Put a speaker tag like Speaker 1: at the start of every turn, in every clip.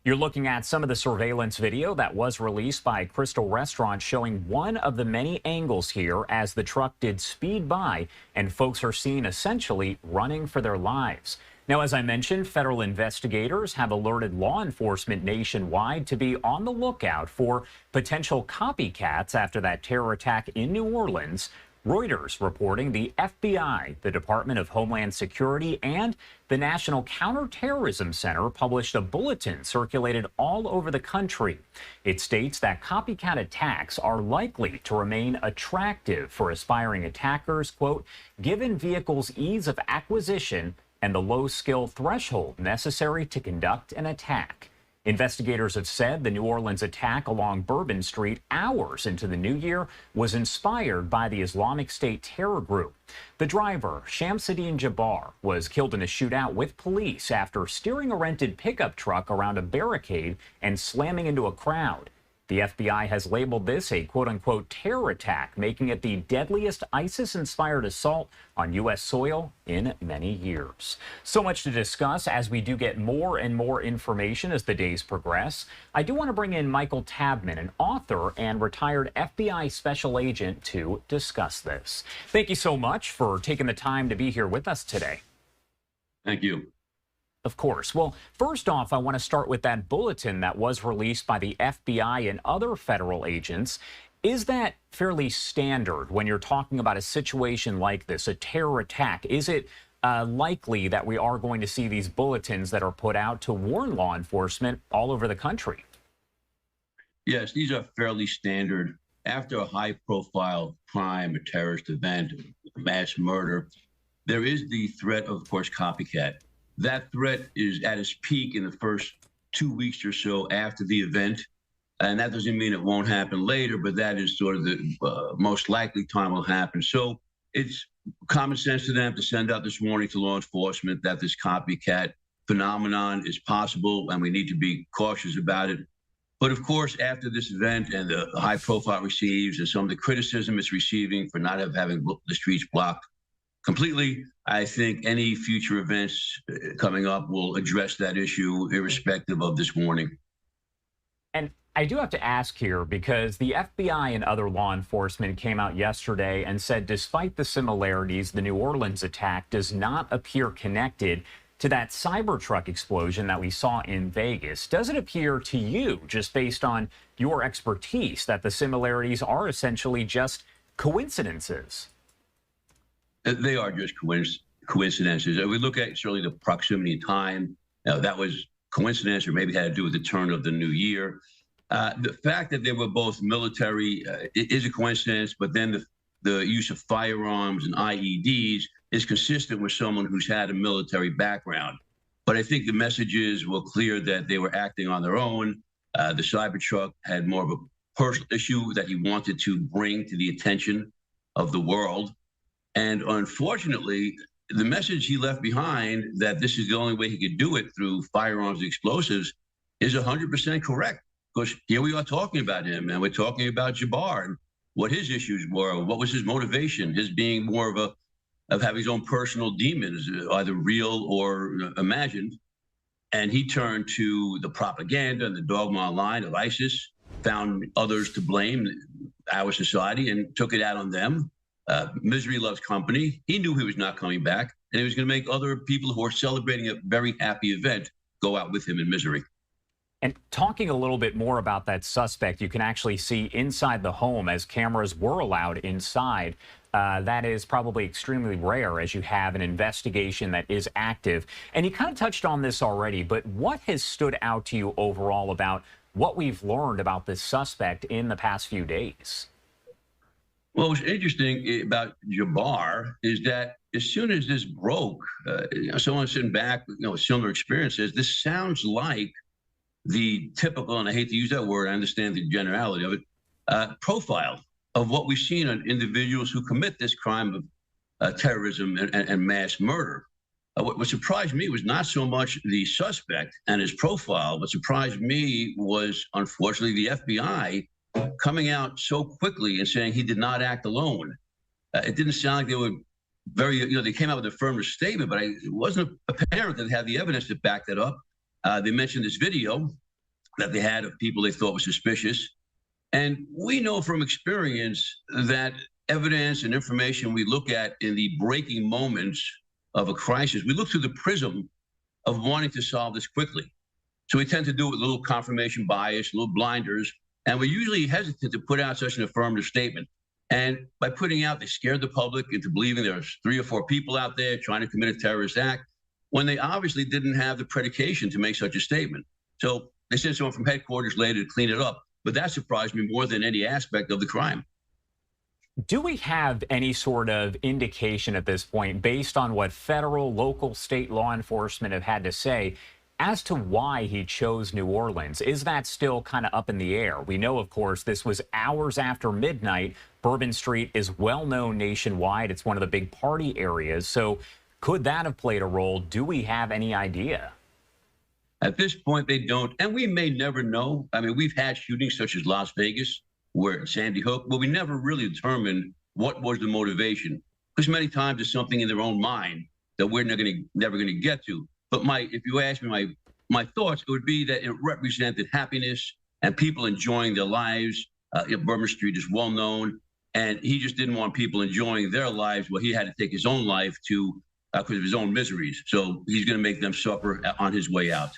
Speaker 1: You're looking at some of the surveillance video that was released by Crystal Restaurant showing one of the many angles here as the truck did speed by and folks are seen essentially running for their lives. Now, as I mentioned, federal investigators have alerted law enforcement nationwide to be on the lookout for potential copycats after that terror attack in New Orleans. Reuters reporting the FBI, the Department of Homeland Security, and the National Counterterrorism Center published a bulletin circulated all over the country. It states that copycat attacks are likely to remain attractive for aspiring attackers, quote, given vehicles' ease of acquisition and the low skill threshold necessary to conduct an attack. Investigators have said the New Orleans attack along Bourbon Street hours into the new year was inspired by the Islamic State terror group. The driver, Shamsuddin Jabbar, was killed in a shootout with police after steering a rented pickup truck around a barricade and slamming into a crowd. The FBI has labeled this a quote-unquote terror attack, making it the deadliest ISIS-inspired assault on U.S. soil in many years. So much to discuss as we do get more and more information as the days progress. I do want to bring in Michael Tabman, an author and retired FBI special agent, to discuss this. Thank you so much for taking the time to be here with us today.
Speaker 2: Thank you.
Speaker 1: Of course. Well, first off, I want to start with that bulletin that was released by the FBI and other federal agents. Is that fairly standard when you're talking about a situation like this, a terror attack? Is it likely that we are going to see these bulletins that are put out to warn law enforcement all over the country?
Speaker 2: Yes, these are fairly standard. After a high-profile crime, a terrorist event, a mass murder, there is the threat of course, copycat. That threat is at its peak in the first 2 weeks or so after the event. And that doesn't mean it won't happen later, but that is sort of the most likely time will happen. So it's common sense to them to send out this warning to law enforcement that this copycat phenomenon is possible and we need to be cautious about it. But of course, after this event and the high profile it receives and some of the criticism it's receiving for not having the streets blocked completely, I think any future events coming up will address that issue irrespective of this warning.
Speaker 1: And I do have to ask here because the FBI and other law enforcement came out yesterday and said despite the similarities, the New Orleans attack does not appear connected to that Cybertruck explosion that we saw in Vegas. Does it appear to you, just based on your expertise, that the similarities are essentially just coincidences?
Speaker 2: They are just coincidences. We look at certainly the proximity in time. That was coincidence or maybe had to do with the turn of the new year. The fact that they were both military is a coincidence, but then the use of firearms and IEDs is consistent with someone who's had a military background. But I think the messages were clear that they were acting on their own. The Cybertruck had more of a personal issue that he wanted to bring to the attention of the world. And unfortunately, the message he left behind that this is the only way he could do it through firearms and explosives is 100% correct. Because here we are talking about him and we're talking about Jabbar and what his issues were, what was his motivation, his being more of having his own personal demons, either real or imagined. And he turned to the propaganda and the dogma online of ISIS, found others to blame, our society, and took it out on them. Misery loves company. He knew he was not coming back, and he was going to make other people who are celebrating a very happy event go out with him in misery.
Speaker 1: And talking a little bit more about that suspect, you can actually see inside the home as cameras were allowed inside. That is probably extremely rare as you have an investigation that is active. And you kind of touched on this already, but what has stood out to you overall about what we've learned about this suspect in the past few days?
Speaker 2: Well, what's interesting about Jabbar is that as soon as this broke, someone sitting back, with similar experiences, this sounds like the typical, and I hate to use that word, I understand the generality of it, profile of what we've seen on individuals who commit this crime of terrorism and mass murder. What surprised me was not so much the suspect and his profile. What surprised me was, unfortunately, the FBI coming out so quickly and saying he did not act alone. It didn't sound like they were very, they came out with a affirmative statement, but it wasn't apparent that they had the evidence to back that up. They mentioned this video, that they had of people they thought were suspicious. And we know from experience that evidence and information we look at in the breaking moments of a crisis, we look through the prism of wanting to solve this quickly. So we tend to do it with a little confirmation bias, little blinders, and we're usually hesitant to put out such an affirmative statement. And by putting out, they scared the public into believing there's 3 or 4 people out there trying to commit a terrorist act when they obviously didn't have the predication to make such a statement. So they sent someone from headquarters later to clean it up. But that surprised me more than any aspect of the crime.
Speaker 1: Do we have any sort of indication at this point, based on what federal, local, state law enforcement have had to say, as to why he chose New Orleans? Is that still kind of up in the air? We know, of course, this was hours after midnight. Bourbon Street is well known nationwide. It's one of the big party areas. So could that have played a role? Do we have any idea?
Speaker 2: At this point, they don't, and we may never know. I mean, we've had shootings such as Las Vegas, where Sandy Hook, but we never really determined what was the motivation, because many times it's something in their own mind that we're never going to get to. But if you ask me my thoughts, it would be that it represented happiness and people enjoying their lives. Bourbon Street is well known, and he just didn't want people enjoying their lives. Well, he had to take his own life because of his own miseries. So he's going to make them suffer on his way out.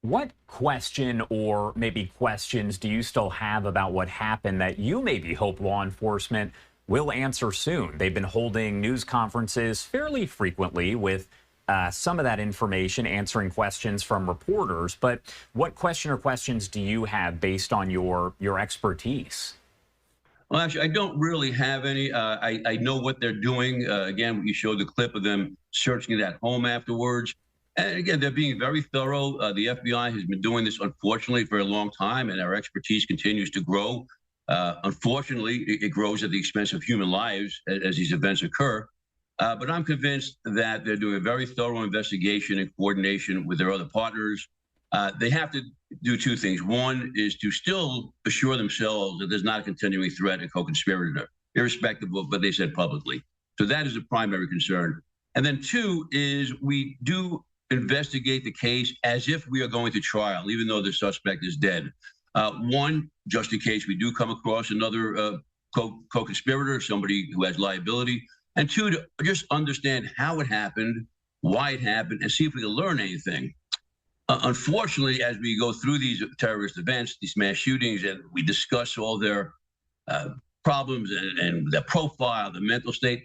Speaker 1: What question or maybe questions do you still have about what happened that you maybe hope law enforcement will answer soon? They've been holding news conferences fairly frequently with some of that information, answering questions from reporters. But what question or questions do you have based on your expertise?
Speaker 2: Well, actually, I don't really have any. I know what they're doing. Again, you showed the clip of them searching that home afterwards. And again, they're being very thorough. The FBI has been doing this, unfortunately, for a long time, and our expertise continues to grow. Unfortunately, it grows at the expense of human lives as these events occur. But I'm convinced that they're doing a very thorough investigation in coordination with their other partners. They have to do 2 things. One is to still assure themselves that there's not a continuing threat and co-conspirator, irrespective of what they said publicly. So that is a primary concern. And then 2 is we do investigate the case as if we are going to trial, even though the suspect is dead. 1, just in case we do come across another co-conspirator, somebody who has liability. And 2, to just understand how it happened, why it happened, and see if we can learn anything. Unfortunately, as we go through these terrorist events, these mass shootings, and we discuss all their problems and their profile, the mental state,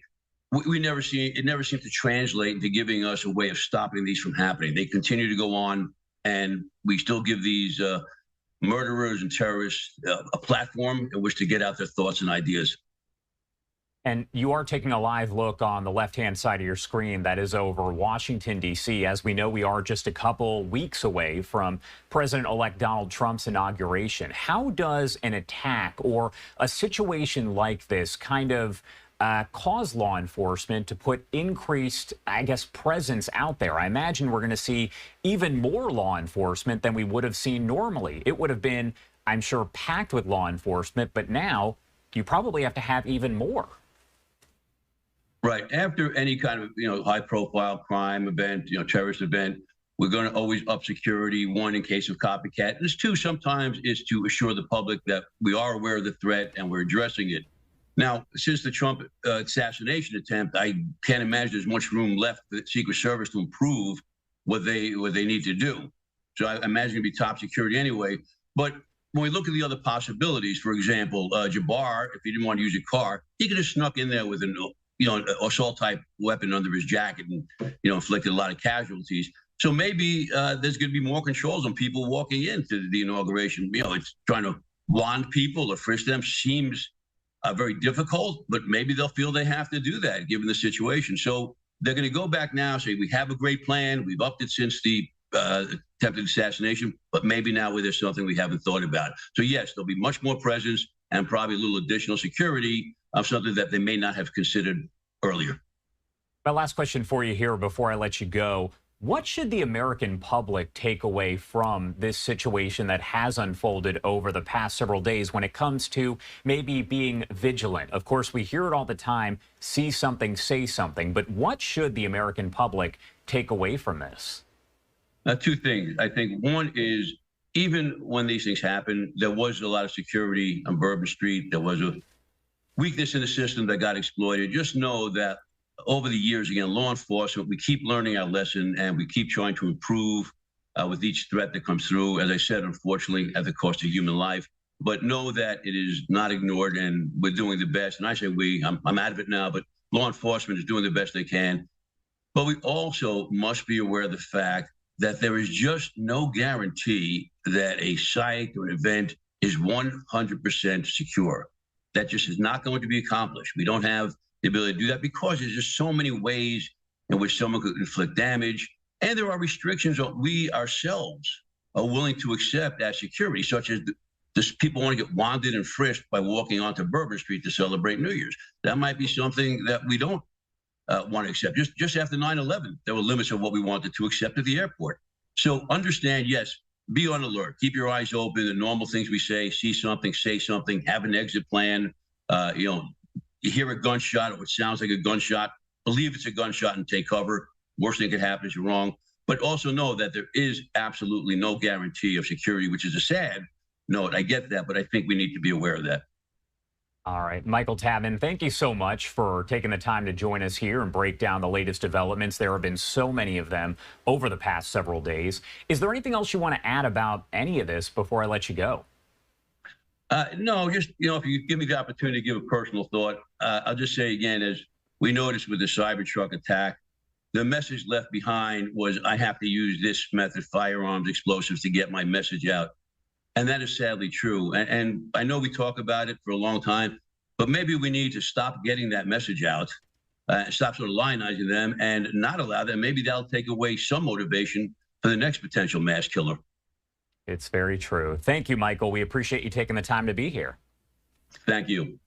Speaker 2: it never seems to translate into giving us a way of stopping these from happening. They continue to go on, and we still give these murderers and terrorists a platform in which to get out their thoughts and ideas.
Speaker 1: And you are taking a live look on the left-hand side of your screen that is over Washington, D.C. As we know, we are just a couple weeks away from President-elect Donald Trump's inauguration. How does an attack or a situation like this kind of cause law enforcement to put increased, I guess, presence out there? I imagine we're going to see even more law enforcement than we would have seen normally. It would have been, I'm sure, packed with law enforcement, but now you probably have to have even more.
Speaker 2: Right. After any kind of, high-profile crime event, terrorist event, we're going to always up security. 1, in case of copycat. And 2, sometimes is to assure the public that we are aware of the threat and we're addressing it. Now, since the Trump assassination attempt, I can't imagine there's much room left for the Secret Service to improve what they need to do. So I imagine it'd be top security anyway. But when we look at the other possibilities, for example, Jabbar, if he didn't want to use a car, he could have snuck in there with an assault type weapon under his jacket and, inflicted a lot of casualties. So maybe there's going to be more controls on people walking into the inauguration. It's trying to wand people or frisk them seems very difficult, but maybe they'll feel they have to do that given the situation. So they're going to go back now, say, we have a great plan. We've upped it since the attempted assassination, but maybe now there's something we haven't thought about. So yes, there'll be much more presence and probably a little additional security of something that they may not have considered earlier.
Speaker 1: My last question for you here before I let you go. What should the American public take away from this situation that has unfolded over the past several days when it comes to maybe being vigilant? Of course, we hear it all the time, see something, say something, but what should the American public take away from this?
Speaker 2: 2 things. I think 1 is even when these things happen, there was a lot of security on Bourbon Street. There was a weakness in the system that got exploited. Just know that over the years, again, law enforcement, we keep learning our lesson and we keep trying to improve with each threat that comes through. As I said, unfortunately, at the cost of human life. But know that it is not ignored, and we're doing the best. And I say we, I'm out of it now, but law enforcement is doing the best they can. But we also must be aware of the fact that there is just no guarantee that a site or an event is 100% secure. That just is not going to be accomplished. We don't have the ability to do that because there's just so many ways in which someone could inflict damage. And there are restrictions that we ourselves are willing to accept as security, such as this people want to get wanted and frisked by walking onto Bourbon Street to celebrate New Year's. That might be something that we don't want to accept. Just after 9/11, there were limits of what we wanted to accept at the airport. So understand, yes, be on alert. Keep your eyes open. The normal things we say: see something, say something, have an exit plan. You hear a gunshot or it sounds like a gunshot, believe it's a gunshot and take cover. Worst thing that could happen is you're wrong. But also know that there is absolutely no guarantee of security, which is a sad note. I get that, but I think we need to be aware of that.
Speaker 1: All right, Michael Tabman, thank you so much for taking the time to join us here and break down the latest developments. There have been so many of them over the past several days. Is there anything else you want to add about any of this before I let you go?
Speaker 2: No, just, if you give me the opportunity to give a personal thought, I'll just say again, as we noticed with the Cybertruck attack, the message left behind was, I have to use this method, firearms, explosives, to get my message out. And that is sadly true. And I know we talk about it for a long time, but maybe we need to stop getting that message out, stop sort of lionizing them and not allow them. Maybe that'll take away some motivation for the next potential mass killer.
Speaker 1: It's very true. Thank you, Michael. We appreciate you taking the time to be here.
Speaker 2: Thank you.